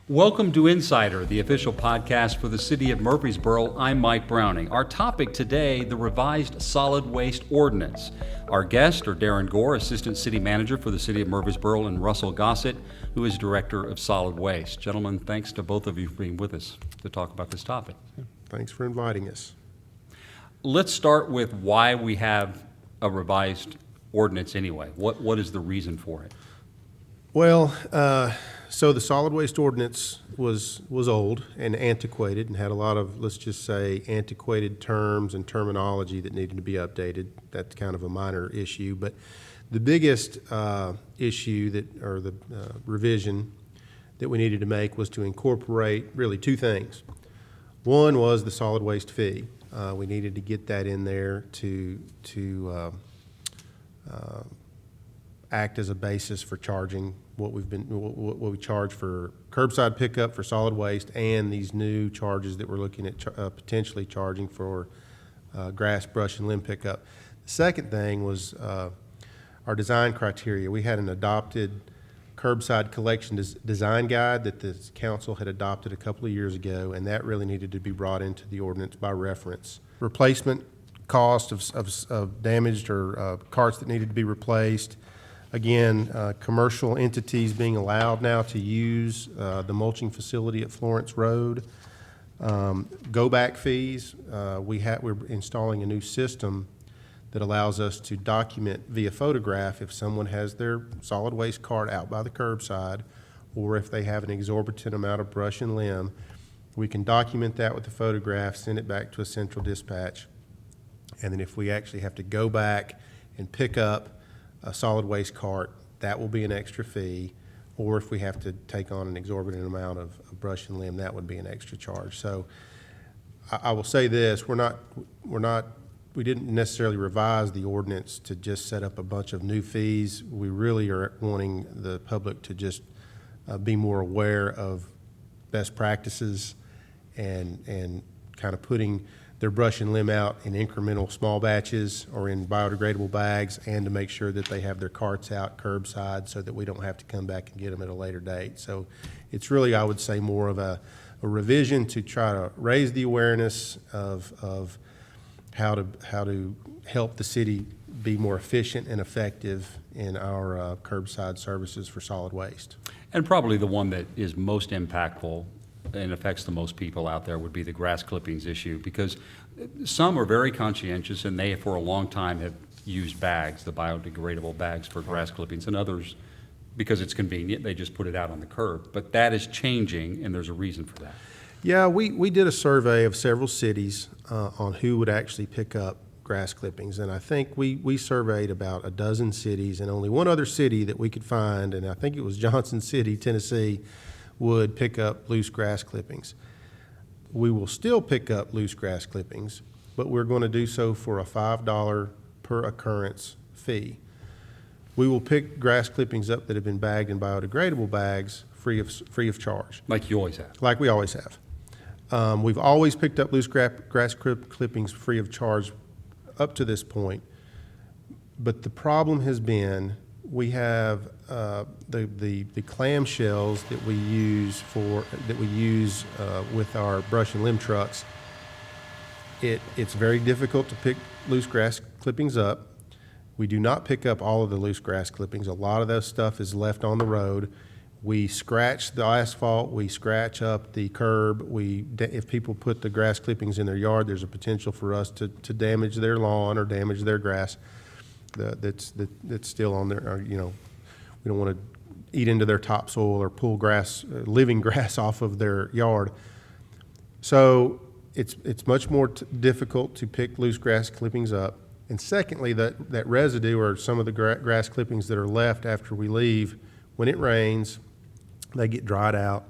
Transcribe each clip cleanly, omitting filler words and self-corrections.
Welcome to Insider, the official podcast for the City of Murfreesboro. I'm Mike Browning. Our topic today, the revised solid waste ordinance. Our guests are Darren Gore, Assistant City Manager for the City of Murfreesboro, and Russell Gossett, who is Director of Solid Waste. Gentlemen, thanks to both of you for being with us to talk about this topic. Thanks for inviting us. Let's start with why we have a revised ordinance anyway. What is the reason for it? Well, so the solid waste ordinance was old and antiquated and had a lot of, let's just say, antiquated terms and terminology that needed to be updated. That's kind of a minor issue, but the biggest issue the revision that we needed to make was to incorporate really two things. One was the solid waste fee. We needed to get that in there to act as a basis for charging what we charge for curbside pickup for solid waste and these new charges that we're looking at potentially charging for grass, brush, and limb pickup. The second thing was our design criteria. We had an adopted curbside collection design guide that the council had adopted a couple of years ago, and that really needed to be brought into the ordinance by reference. Replacement cost of damaged or carts that needed to be replaced. Again, commercial entities being allowed now to use the mulching facility at Florence Road. Go-back fees. We're installing a new system that allows us to document via photograph if someone has their solid waste cart out by the curbside, or if they have an exorbitant amount of brush and limb. We can document that with the photograph, send it back to a central dispatch, and then if we actually have to go back and pick up a solid waste cart, that will be an extra fee, or if we have to take on an exorbitant amount of brush and limb, that would be an extra charge. So I will say this, we didn't necessarily revise the ordinance to just set up a bunch of new fees. We really are wanting the public to just be more aware of best practices and kind of putting their brush and limb out in incremental small batches or in biodegradable bags, and to make sure that they have their carts out curbside so that we don't have to come back and get them at a later date. So it's really, I would say, more of a revision to try to raise the awareness of how to help the city be more efficient and effective in our curbside services for solid waste. And probably the one that is most impactful and affects the most people out there would be the grass clippings issue, because some are very conscientious and they for a long time have used bags, the biodegradable bags for grass clippings, and others, because it's convenient, they just put it out on the curb. But that is changing, and there's a reason for that. Yeah, we did a survey of several cities on who would actually pick up grass clippings, and I think we surveyed about a dozen cities, and only one other city that we could find, and I think it was Johnson City, Tennessee, would pick up loose grass clippings. We will still pick up loose grass clippings, but we're going to do so for a $5 per occurrence fee. We will pick grass clippings up that have been bagged in biodegradable bags free of charge. Like you always have. Like we always have. We've always picked up loose grass clippings free of charge up to this point, but the problem has been we have the clamshells that we use with our brush and limb trucks. It's very difficult to pick loose grass clippings up. We do not pick up all of the loose grass clippings. A lot of that stuff is left on the road. We scratch the asphalt. We scratch up the curb. If people put the grass clippings in their yard, there's a potential for us to damage their lawn or damage their grass that's still on there. We don't want to eat into their topsoil or pull living grass off of their yard. So it's much more difficult to pick loose grass clippings up. And secondly, that residue or some of the grass clippings that are left after we leave, when it rains, they get dried out,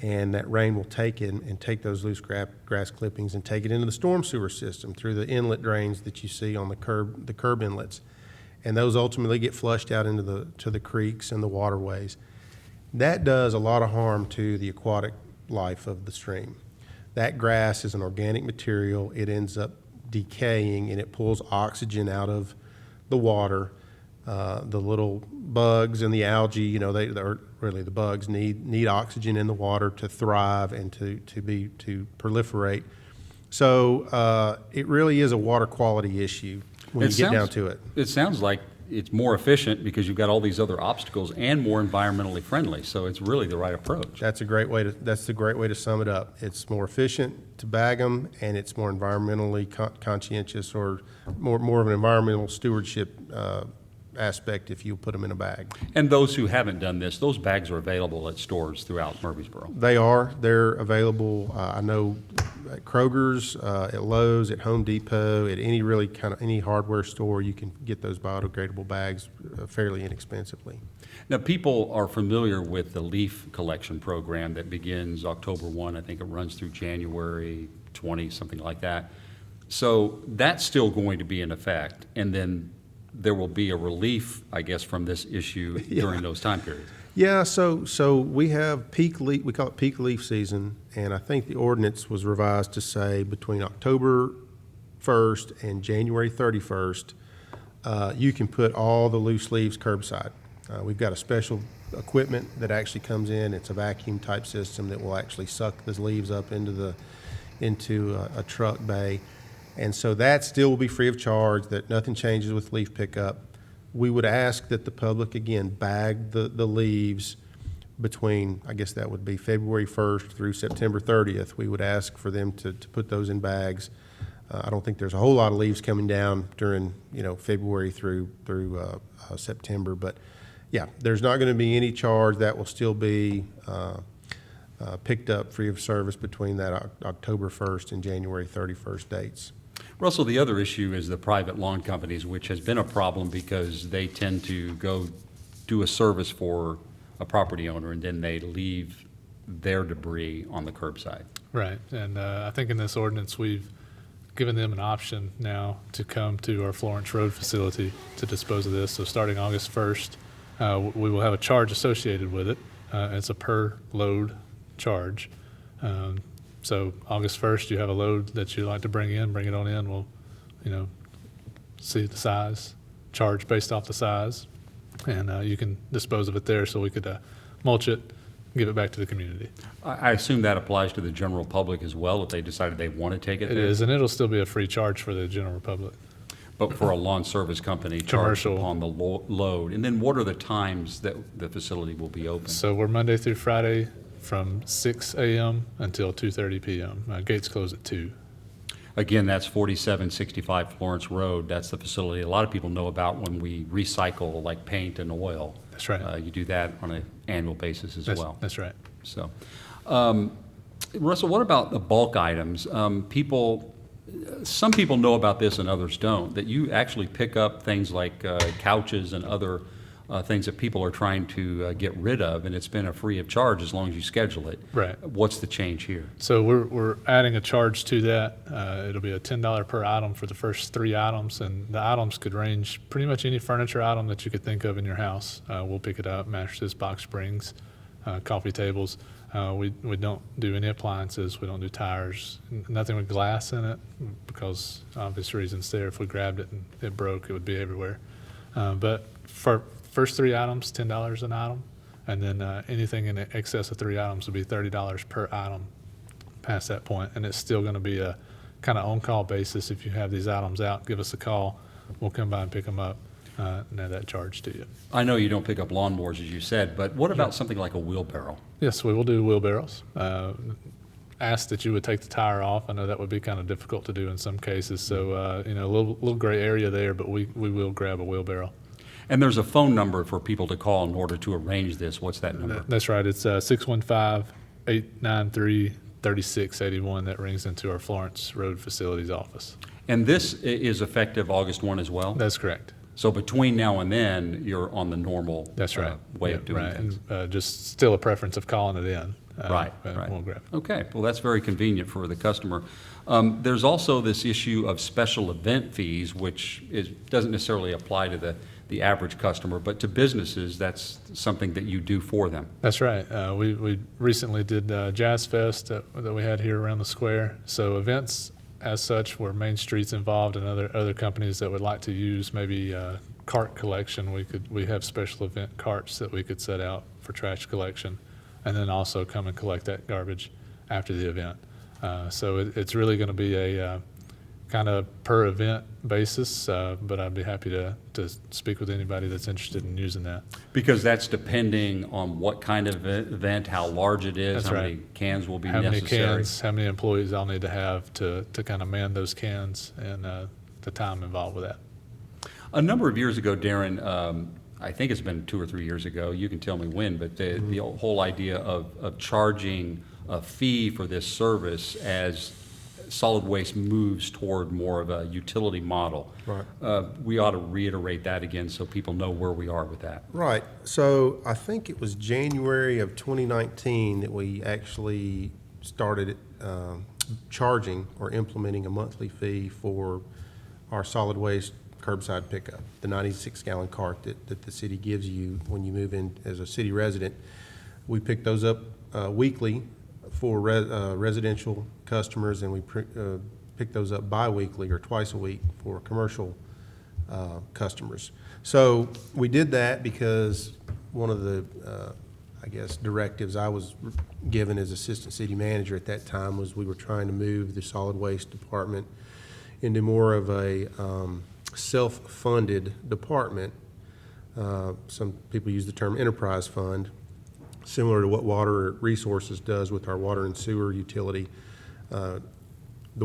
and that rain will take in and take those loose grass clippings and take it into the storm sewer system through the inlet drains that you see on the curb inlets. And those ultimately get flushed out into the creeks and the waterways. That does a lot of harm to the aquatic life of the stream. That grass is an organic material. It ends up decaying, and it pulls oxygen out of the water The little bugs and the algae, they're really the bugs need oxygen in the water to thrive and to proliferate. So it really is a water quality issue when you get down to it. It sounds like it's more efficient because you've got all these other obstacles and more environmentally friendly. So it's really the right approach. That's the great way to sum it up. It's more efficient to bag them, and it's more environmentally conscientious, or more of an environmental stewardship aspect if you put them in a bag. And those who haven't done this, those bags are available at stores throughout Murfreesboro. They're available, I know, at Kroger's, at Lowe's, at Home Depot, at any hardware store. You can get those biodegradable bags fairly inexpensively. Now, people are familiar with the leaf collection program that begins October 1. I think it runs through January 20, something like that. So that's still going to be in effect, and then there will be a relief, I guess, from this issue during those time periods. Yeah, so we have peak leaf, we call it peak leaf season, and I think the ordinance was revised to say between October 1st and January 31st, you can put all the loose leaves curbside. We've got a special equipment that actually comes in. It's a vacuum type system that will actually suck the leaves up into a truck bay. And so that still will be free of charge, that nothing changes with leaf pickup. We would ask that the public, again, bag the leaves between, I guess that would be February 1st through September 30th. We would ask for them to put those in bags. I don't think there's a whole lot of leaves coming down during, February through September. But, yeah, there's not going to be any charge. That will still be picked up free of service between that October 1st and January 31st dates. Russell, the other issue is the private lawn companies, which has been a problem because they tend to go do a service for a property owner and then they leave their debris on the curbside. Right, and I think in this ordinance, we've given them an option now to come to our Florence Road facility to dispose of this. So starting August 1st, we will have a charge associated with it. It's a per load charge. So August 1st, you have a load that you'd like to bring it on in. We'll, see the size, charge based off the size, and you can dispose of it there so we could mulch it, give it back to the community. I assume that applies to the general public as well if they decided they want to take it there? It is, and it'll still be a free charge for the general public. But for a lawn service company, charged upon the load. And then what are the times that the facility will be open? So we're Monday through Friday from 6 a.m. until 2:30 p.m. Gates close at 2. Again, that's 4765 Florence Road. That's the facility a lot of people know about when we recycle like paint and oil. That's right. You do that on an annual basis as well. That's right. So, Russell, what about the bulk items? Some people know about this and others don't, that you actually pick up things like couches and other things that people are trying to get rid of, and it's been a free of charge as long as you schedule it. Right. What's the change here? So we're adding a charge to that. It'll be a $10 per item for the first 3 items, and the items could range pretty much any furniture item that you could think of in your house. We'll pick it up: mattresses, box springs, coffee tables. We don't do any appliances. We don't do tires. Nothing with glass in it because obvious reasons there. If we grabbed it and it broke, it would be everywhere. But for first 3 items, $10 an item, and then anything in excess of 3 items would be $30 per item past that point. And it's still going to be a kind of on-call basis. If you have these items out, give us a call. We'll come by and pick them up and add that charge to you. I know you don't pick up lawnmowers, as you said, but what about something like a wheelbarrow? Yes, we will do wheelbarrows. Ask that you would take the tire off. I know that would be kind of difficult to do in some cases. So, a little gray area there, but we will grab a wheelbarrow. And there's a phone number for people to call in order to arrange this. What's that number? That's right. It's 615-893-3681 that rings into our Florence Road Facilities office. And this is effective August 1 as well? That's correct. So between now and then, you're on the normal That's right. way of doing things. And just still a preference of calling it in. Right. We'll grab it. Okay, well, that's very convenient for the customer. There's also this issue of special event fees, which doesn't necessarily apply to the average customer, but to businesses, that's something that you do for them. That's right. We recently did Jazz Fest that we had here around the square. So events as such where Main Street's involved and other companies that would like to use maybe cart collection, we have special event carts that we could set out for trash collection, and then also come and collect that garbage after the event. So it's really going to be a kind of per event basis, but I'd be happy to speak with anybody that's interested in using that. Because that's depending on what kind of event, how large it is, That's how right. many cans will be How many necessary. cans, how many employees I'll need to have to kind of man those cans, and the time involved with that. A number of years ago, Darren, I think it's been 2 or 3 years ago, you can tell me when, but the whole idea of charging a fee for this service as solid waste moves toward more of a utility model. Right. We ought to reiterate that again so people know where we are with that. Right. So I think it was January of 2019 that we actually started charging or implementing a monthly fee for our solid waste curbside pickup, the 96-gallon cart that the city gives you when you move in as a city resident. We pick those up weekly for residential customers, and we pick those up bi-weekly or twice a week for commercial customers. So we did that because one of the, I guess, directives I was given as assistant city manager at that time was we were trying to move the solid waste department into more of a self-funded department. Some people use the term enterprise fund, similar to what Water Resources does with our water and sewer utility. The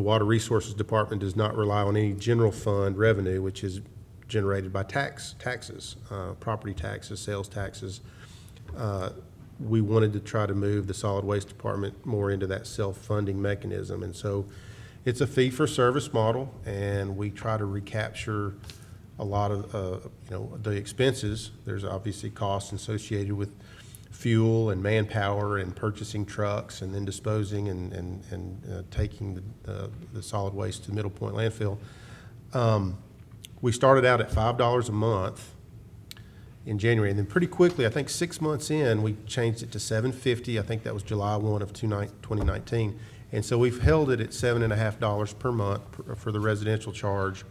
Water Resources Department does not rely on any general fund revenue, which is generated by taxes, property taxes, sales taxes. We wanted to try to move the Solid Waste Department more into that self-funding mechanism. And so it's a fee-for-service model, and we try to recapture a lot of the expenses. There's obviously costs associated with fuel and manpower and purchasing trucks and then disposing and taking the solid waste to Middle Point landfill. We started out at $5 a month in January, and then pretty quickly, I think 6 months in, we changed it to $7.50. I think that was July 1 of 2019. And so we've held it at $7.50 per month for the residential charge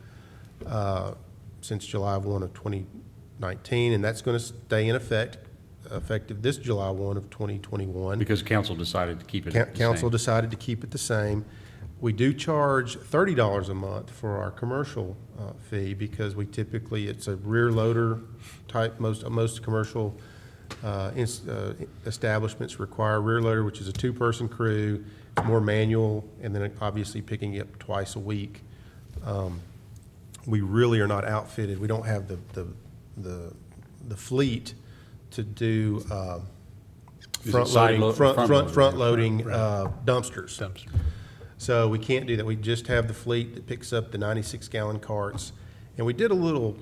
since July 1 of 2019, and that's going to stay in effective this July 1 of 2021. Because council decided to keep it the Council same. decided to keep it the same. We do charge $30 a month for our commercial fee because we typically, it's a rear loader type. Most commercial establishments require a rear loader, which is a 2-person crew. It's more manual, and then obviously picking it up twice a week. We really are not outfitted. We don't have the fleet to do front loading dumpsters. So we can't do that. We just have the fleet that picks up the 96-gallon carts. And we did a little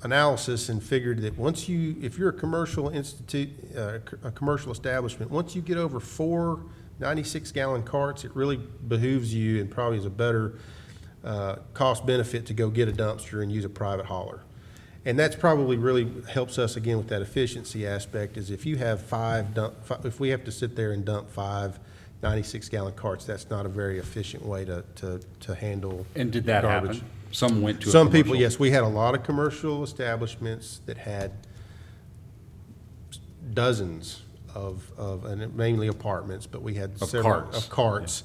analysis and figured that if you're a commercial a commercial establishment, once you get over 4 96-gallon carts, it really behooves you and probably is a better cost benefit to go get a dumpster and use a private hauler. And that's probably really helps us again with that efficiency aspect, is if you have if we have to sit there and dump 5 96-gallon carts, that's not a very efficient way to handle And did that garbage. happen? Some went to Some a people, commercial. yes, we had a lot of commercial establishments that had dozens and mainly apartments, but we had Of several carts. of carts.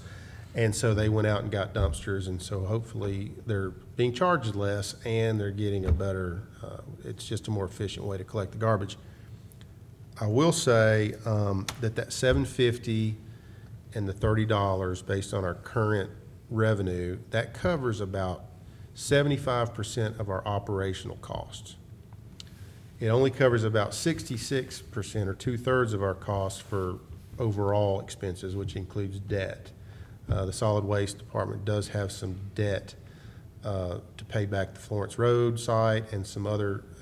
And so they went out and got dumpsters, and so hopefully they're being charged less and they're getting a better, it's just a more efficient way to collect the garbage. I will say that $7.50 and the $30 based on our current revenue, that covers about 75% of our operational costs. It only covers about 66% or 2/3 of our costs for overall expenses, which includes debt. The solid waste department does have some debt to pay back the Florence Road site and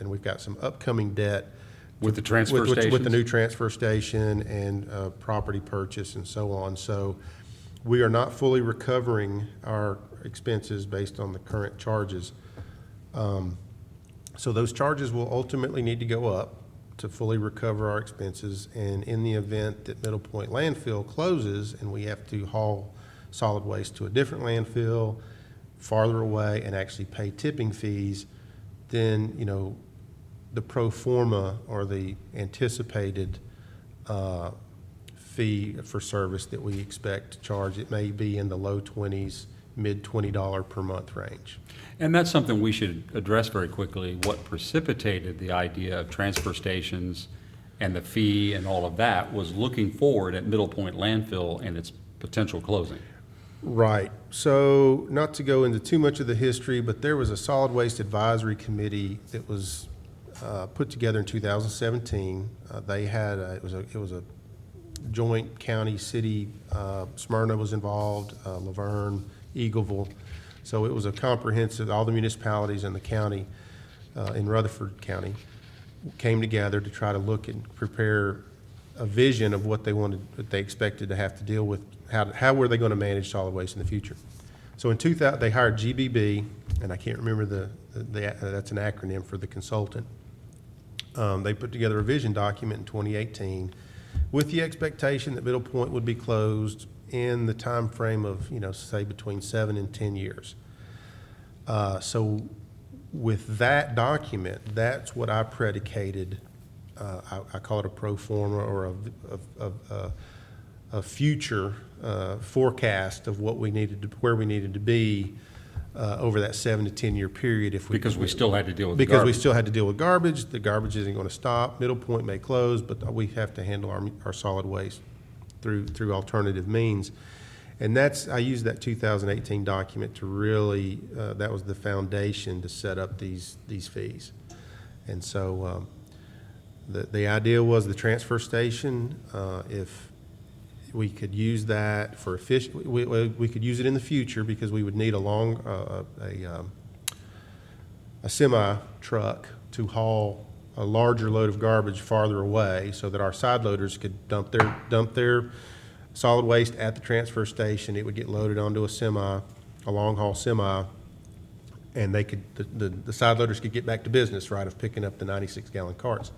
and we've got some upcoming debt With the transfer with the stations? new transfer station and property purchase and so on. So we are not fully recovering our expenses based on the current charges. So those charges will ultimately need to go up to fully recover our expenses. And in the event that Middle Point landfill closes and we have to haul solid waste to a different landfill farther away and actually pay tipping fees, then, the pro forma or the anticipated fee for service that we expect to charge, it may be in the low 20s, mid $20 per month range. And that's something we should address very quickly. What precipitated the idea of transfer stations and the fee and all of that was looking forward at Middle Point Landfill and its potential closing. Right. So not to go into too much of the history, but there was a solid waste advisory committee that was put together in 2017. They had it was a joint county city. Smyrna was involved, Laverne, Eagleville. So it was a comprehensive. All the municipalities in the county, in Rutherford County, came together to try to look and prepare a vision of what they expected to have to deal with. How were they going to manage solid waste in the future? So in 2000, they hired GBB, and I can't remember that's an acronym for the consultant. They put together a vision document in 2018 with the expectation that Middle Point would be closed in the time frame of, say between 7 and 10 years. So with that document, that's what I predicated. I call it a pro forma or a future forecast of what we needed to, where we needed to be over that 7 to 10 year period. Because we still had to deal with because garbage. we still had to deal with garbage. The garbage isn't going to stop. Middle Point may close, but we have to handle our solid waste through alternative means. And I used that 2018 document to really, that was the foundation to set up these fees. And so the idea was the transfer station, if we could use that for we could use it in the future because we would need a semi truck to haul a larger load of garbage farther away so that our side loaders could dump their solid waste at the transfer station. It would get loaded onto a long haul semi, and the side loaders could get back to business, right, of picking up the 96-gallon carts.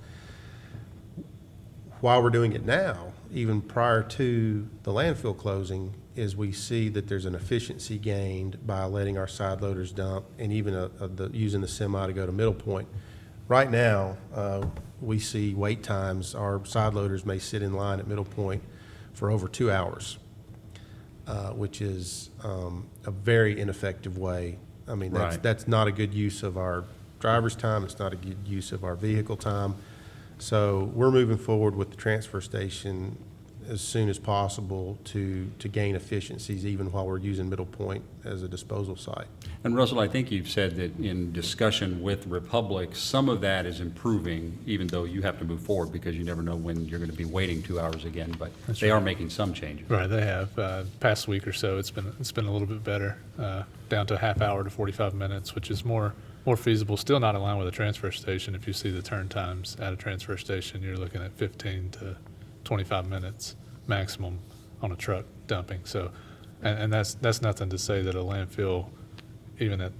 While we're doing it now, even prior to the landfill closing, is we see that there's an efficiency gained by letting our side loaders dump and even using the semi to go to Middle Point. Right now, we see wait times. Our side loaders may sit in line at Middle Point for over 2 hours, which is a very ineffective way. I mean, that's not a good use of our driver's time. It's not a good use of our vehicle time. So we're moving forward with the transfer station as soon as possible to gain efficiencies, even while we're using Middle Point as a disposal site. And Russell, I think you've said that in discussion with Republic, some of that is improving, even though you have to move forward because you never know when you're going to be waiting 2 hours again. But they are making some changes. Right, they have. Past week or so, it's been a little bit better, down to a half hour to 45 minutes, which is more feasible. Still not in line with a transfer station. If you see the turn times at a transfer station, you're looking at 15 to 25 minutes maximum on a truck dumping. So, and that's nothing to say that a landfill, even at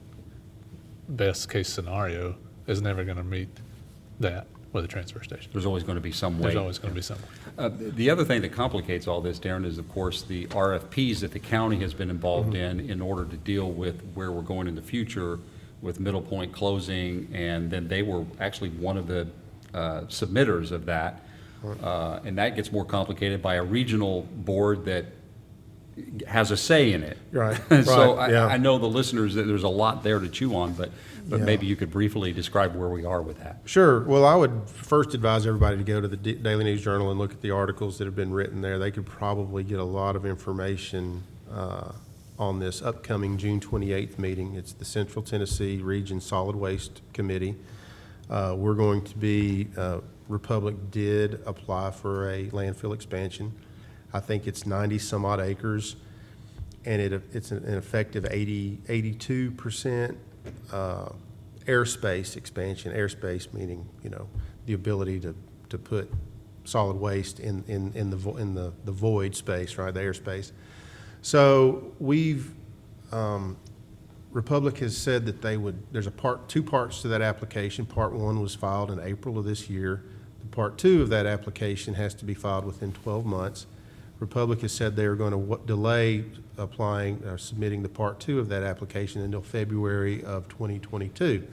best case scenario, is never going to meet that with a transfer station. There's always going to be some way. There's always going to be some way. The other thing that complicates all this, Darren, is of course the RFPs that the county has been involved in order to deal with where we're going in the future with Middle Point closing, and then they were actually one of the submitters of that. And that gets more complicated by a regional board that has a say in it. Right. So right. Yeah. I know the listeners that there's a lot there to chew on, but Yeah. maybe you could briefly describe where we are with that. Sure. Well, I would first advise everybody to go to the Daily News Journal and look at the articles that have been written there. They could probably get a lot of information on this upcoming June 28th meeting. It's the Central Tennessee Region Solid Waste Committee. We're going to be, Republic did apply for a landfill expansion. I think it's 90 some odd acres, and it's an effective 82% airspace expansion. Airspace meaning, the ability to put solid waste in the void space, right, the airspace. So Republic has said that there's two parts to that application. Part 1 was filed in April of this year. The Part 2 of that application has to be filed within 12 months. Republic has said they are going to delay applying or submitting the Part 2 of that application until February of 2022.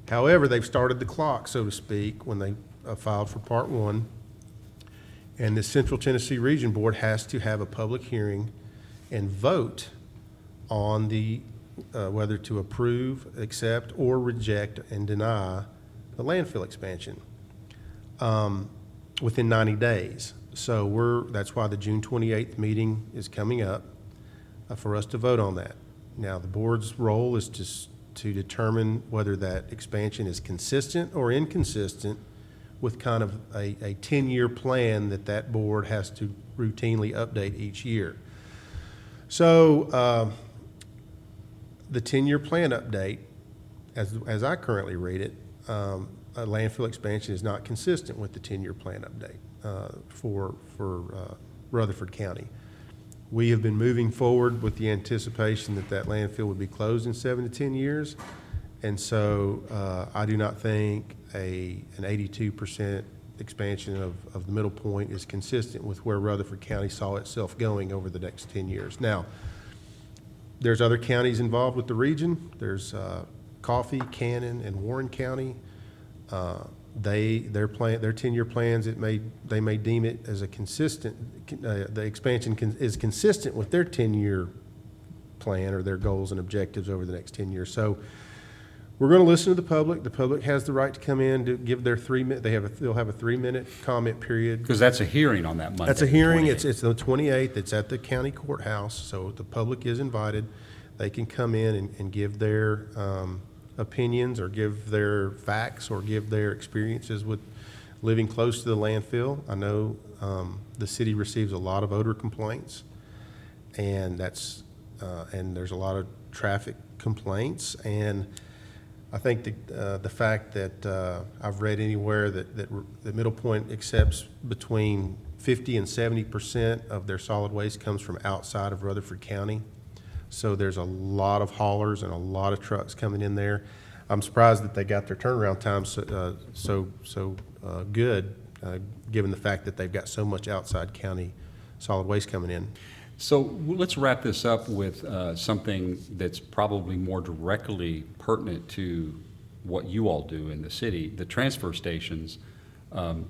However, they've started the clock, so to speak, when they filed for Part 1. And the Central Tennessee Region Board has to have a public hearing and vote on the whether to approve, accept, or reject and deny the landfill expansion within 90 days. So that's why the June 28th meeting is coming up for us to vote on that. Now, the board's role is to determine whether that expansion is consistent or inconsistent with kind of a 10-year plan that board has to routinely update each year. So the 10-year plan update, as I currently read it, a landfill expansion is not consistent with the 10-year plan update for Rutherford County. We have been moving forward with the anticipation that landfill would be closed in 7 to 10 years. And so I do not think an 82% expansion of the middle point is consistent with where Rutherford County saw itself going over the next 10 years. Now, there's other counties involved with the region. There's Coffee, Cannon, and Warren County. Their 10-year plans, they may deem it as a consistent, the expansion is consistent with their 10-year plan or their goals and objectives over the next 10 years. So we're going to listen to the public. The public has the right to come in to give their 3-minute. They'll have a 3-minute comment period. Because that's a hearing on that Monday. That's a hearing. the It's the 28th. It's at the county courthouse. So the public is invited. They can come in and give their opinions or give their facts or give their experiences with living close to the landfill. I know the city receives a lot of odor complaints, and there's a lot of traffic complaints. And I think the fact that I've read anywhere that Middle Point accepts between 50 and 70% of their solid waste comes from outside of Rutherford County. So there's a lot of haulers and a lot of trucks coming in there. I'm surprised that they got their turnaround time so good, given the fact that they've got so much outside county solid waste coming in. So let's wrap this up with something that's probably more directly pertinent to what you all do in the city, the transfer stations.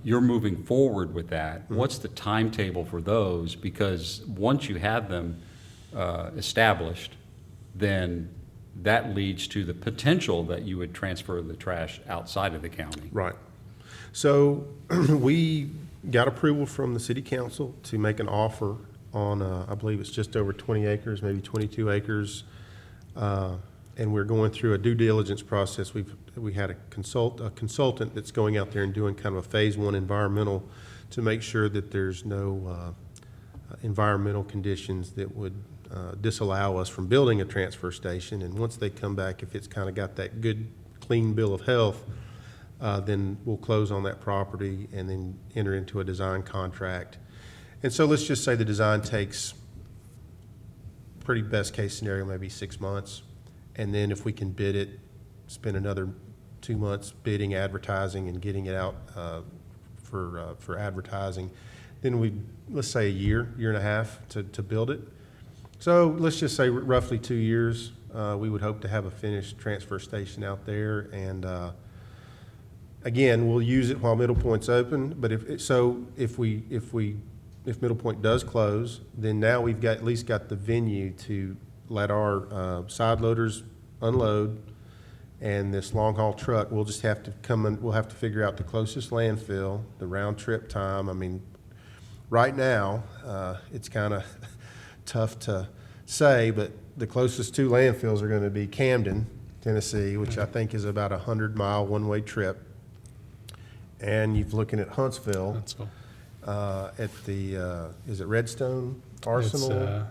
You're moving forward with that. Mm-hmm. What's the timetable for those? Because once you have them established, then that leads to the potential that you would transfer the trash outside of the county. Right. So we got approval from the city council to make an offer on, I believe it's just over 20 acres, maybe 22 acres. And we're going through a due diligence process. We had a consultant that's going out there and doing kind of a phase 1 environmental to make sure that there's no environmental conditions that would disallow us from building a transfer station. And once they come back, if it's kind of got that good, clean bill of health, then we'll close on that property and then enter into a design contract. And so let's just say the design takes, pretty best case scenario, maybe 6 months. And then if we can bid it, spend another 2 months bidding, advertising, and getting it out for advertising. Then let's say a year and a half to build it. So let's just say roughly 2 years. We would hope to have a finished transfer station out there. And again, we'll use it while Middle Point's open. But if Middle Point does close, then now we've at least got the venue to let our side loaders unload, and this long haul truck, we'll just have to we'll have to figure out the closest landfill, the round trip time. I mean, right now, it's kind of tough to say, but the closest 2 landfills are going to be Camden, Tennessee, which I think is about 100-mile one-way trip. And you're looking at Huntsville. At the, is it Redstone Arsenal?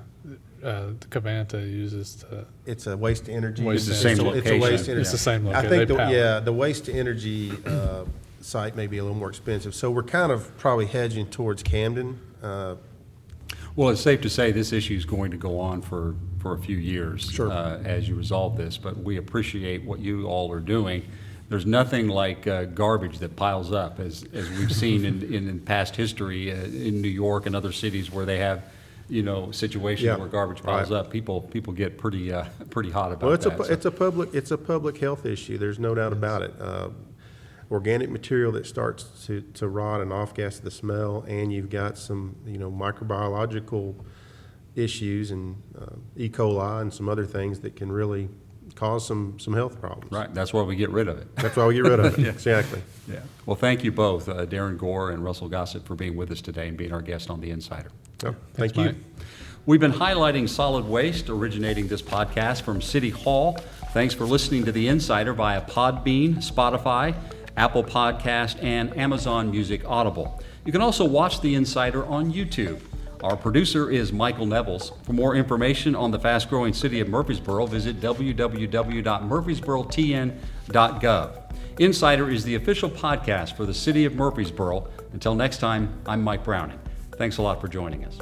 The Cavanta uses it's a waste to energy. It's the same location. It's a waste to energy. It's the same location. I think the waste to energy site may be a little more expensive. So we're kind of probably hedging towards Camden. Well, it's safe to say this issue is going to go on for a few years. Sure. As you resolve this, but we appreciate what you all are doing. There's nothing like garbage that piles up, as we've seen in past history in New York and other cities where they have situation Yeah, where garbage piles right. up, people get pretty hot about Well, that. it's a public health issue. There's no doubt about it. Organic material that starts to rot and off-gas the smell, and you've got some, microbiological issues and E. coli and some other things that can really cause some health problems. Right, that's why we get rid of it. That's why we get rid of it. Exactly. Yeah. Well, thank you both, Darren Gore and Russell Gossett, for being with us today and being our guest on The Insider. Oh, Thanks, thank you. Mike. We've been highlighting solid waste, originating this podcast from City Hall. Thanks for listening to The Insider via Podbean, Spotify, Apple Podcast, and Amazon Music Audible. You can also watch The Insider on YouTube. Our producer is Michael Nevels. For more information on the fast-growing city of Murfreesboro, visit www.murfreesborotn.gov. Insider is the official podcast for the city of Murfreesboro. Until next time, I'm Mike Browning. Thanks a lot for joining us.